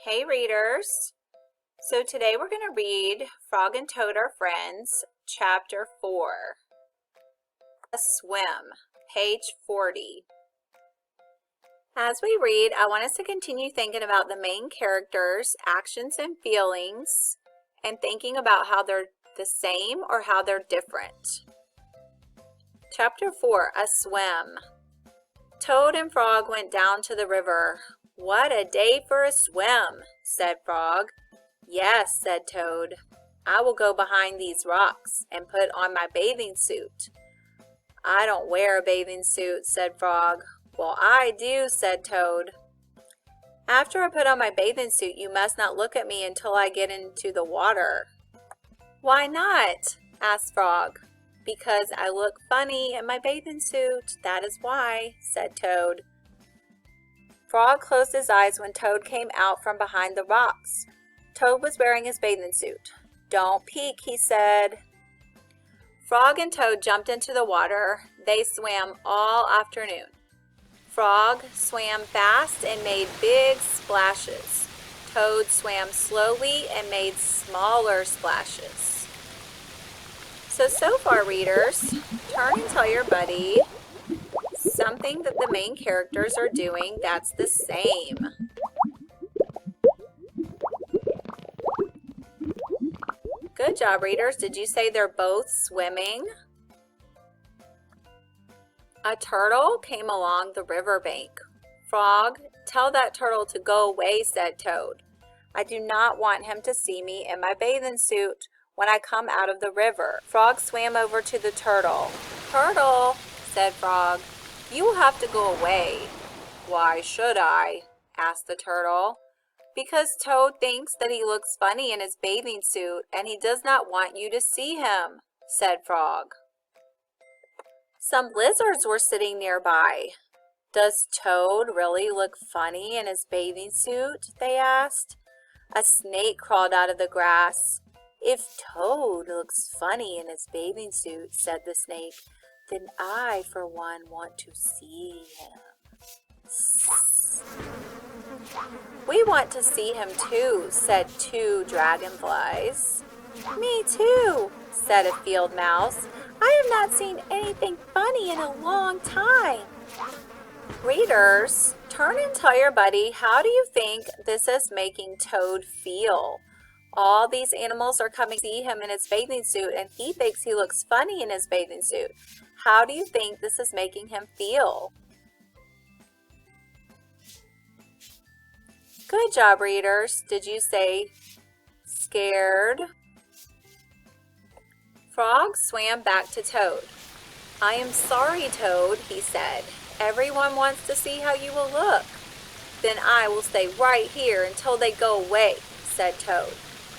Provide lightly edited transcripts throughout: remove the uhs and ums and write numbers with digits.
Hey readers! So today we're going to read Frog and Toad Are Friends, Chapter 4. A Swim, page 40. As we read, I want us to continue thinking about the main characters' actions and feelings and thinking about how they're the same or how they're different. Chapter 4, A Swim. Toad and Frog went down to the river. "What a day for a swim," said Frog. "Yes," said Toad. "I will go behind these rocks and put on my bathing suit." "I don't wear a bathing suit," said Frog. "Well, I do," said Toad. "After I put on my bathing suit, you must not look at me until I get into the water." "Why not?" asked Frog. "Because I look funny in my bathing suit, that is why," said Toad. Frog closed his eyes when Toad came out from behind the rocks. Toad was wearing his bathing suit. "Don't peek," he said. Frog and Toad jumped into the water. They swam all afternoon. Frog swam fast and made big splashes. Toad swam slowly and made smaller splashes. So far, readers, turn and tell your buddy something that the main characters are doing that's the same. Good job, readers. Did you say they're both swimming? A turtle came along the riverbank. "Frog, tell that turtle to go away," said Toad. "I do not want him to see me in my bathing suit when I come out of the river." Frog swam over to the turtle. "Turtle," said Frog, "you will have to go away." "Why should I?" asked the turtle. "Because Toad thinks that he looks funny in his bathing suit and he does not want you to see him," said Frog. Some lizards were sitting nearby. "Does Toad really look funny in his bathing suit?" they asked. A snake crawled out of the grass. "If Toad looks funny in his bathing suit," said the snake, "then I, for one, want to see him." "We want to see him too," said two dragonflies. "Me too," said a field mouse. "I have not seen anything funny in a long time." Readers, turn and tell your buddy, how do you think this is making Toad feel? All these animals are coming to see him in his bathing suit and he thinks he looks funny in his bathing suit. How do you think this is making him feel? Good job, readers. Did you say scared? Frog swam back to Toad. "I am sorry, Toad," he said. "Everyone wants to see how you will look." "Then I will stay right here until they go away," said Toad.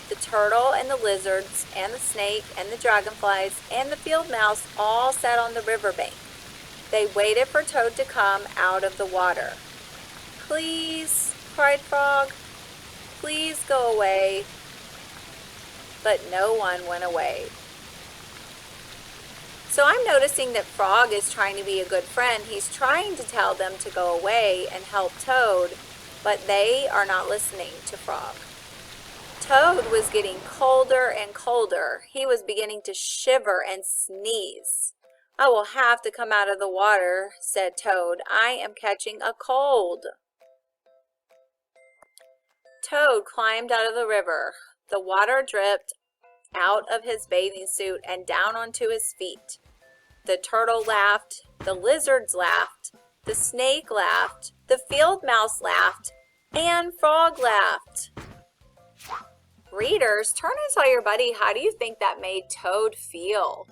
The turtle and the lizards and the snake and the dragonflies and the field mouse all sat on the riverbank. They waited for Toad to come out of the water. "Please," cried Frog, "please go away." But no one went away. So I'm noticing that Frog is trying to be a good friend. He's trying to tell them to go away and help Toad, but they are not listening to Frog. Toad was getting colder and colder. He was beginning to shiver and sneeze. "I will have to come out of the water," said Toad. "I am catching a cold." Toad climbed out of the river. The water dripped out of his bathing suit and down onto his feet. The turtle laughed, the lizards laughed, the snake laughed, the field mouse laughed, and Frog laughed. Readers, turn and tell your buddy, how do you think that made Toad feel?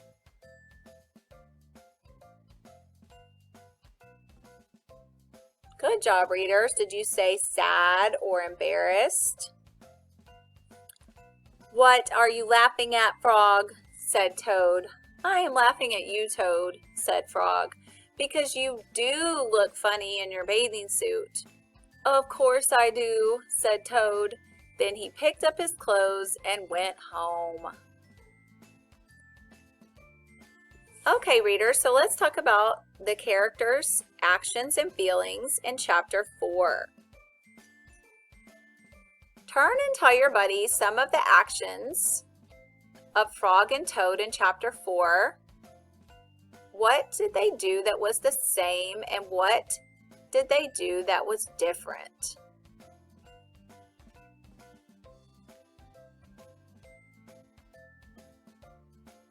Good job, readers. Did you say sad or embarrassed? "What are you laughing at, Frog?" said Toad. "I am laughing at you, Toad," said Frog, "because you do look funny in your bathing suit." "Of course I do," said Toad. Then he picked up his clothes and went home. Okay, readers, so let's talk about the characters, actions, and feelings in Chapter 4. Turn and tell your buddies some of the actions of Frog and Toad in Chapter 4. What did they do that was the same, and what did they do that was different?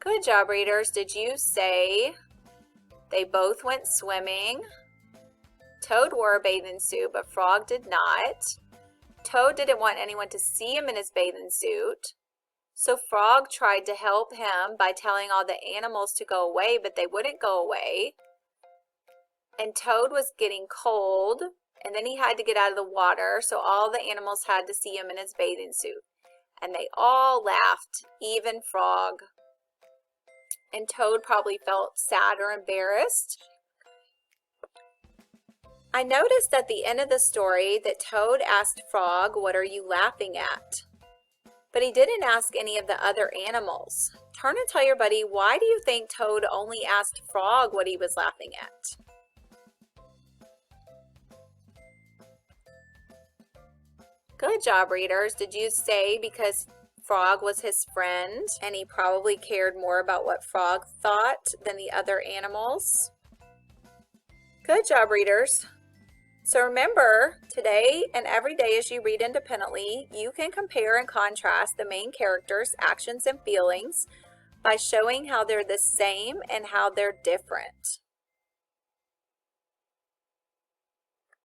Good job, readers. Did you say they both went swimming? Toad wore a bathing suit, but Frog did not. Toad didn't want anyone to see him in his bathing suit, so Frog tried to help him by telling all the animals to go away, but they wouldn't go away. And Toad was getting cold, and then he had to get out of the water, so all the animals had to see him in his bathing suit. And they all laughed, even Frog. And Toad probably felt sad or embarrassed. I noticed at the end of the story that Toad asked Frog, "What are you laughing at?" But he didn't ask any of the other animals. Turn and tell your buddy, why do you think Toad only asked Frog what he was laughing at? Good job, readers. Did you say because Frog was his friend and he probably cared more about what Frog thought than the other animals? Good job, readers. So remember, today and every day as you read independently, you can compare and contrast the main characters' actions and feelings by showing how they're the same and how they're different.